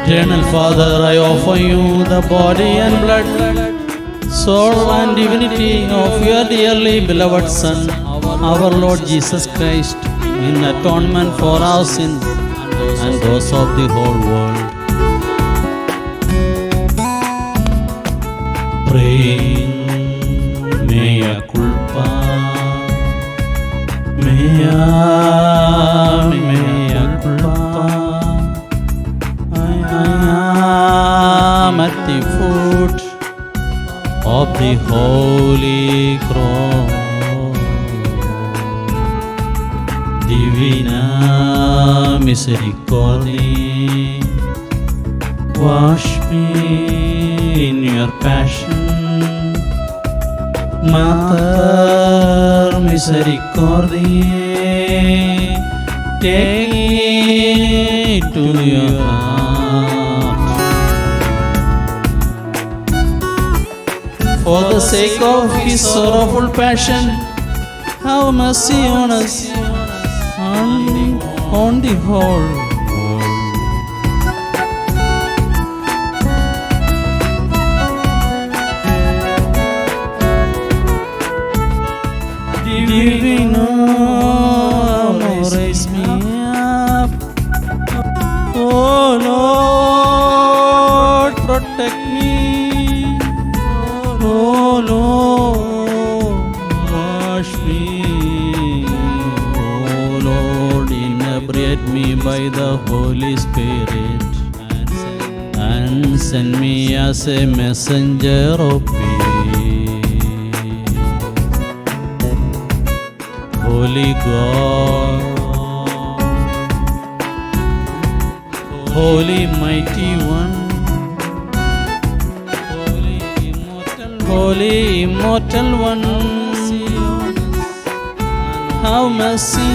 Eternal Father, I offer you the body and blood, soul and divinity of your dearly beloved Son, our Lord Jesus Christ, in atonement for our sins and those of the whole world. Praying, mea culpa, mea culpa. I am at the foot of the Holy Cross. Divina Misericordia, wash me in your passion. Mater Misericordiae, take it to your heart. For the sake of his sorrowful passion, have mercy on us and on the whole world. Divino, raise me up. Oh Lord, protect me. Oh Lord, wash me. Oh Lord, inebriate me by the Holy Spirit and send me as a messenger of peace. Holy God, Holy Mighty One, Holy Immortal One, have mercy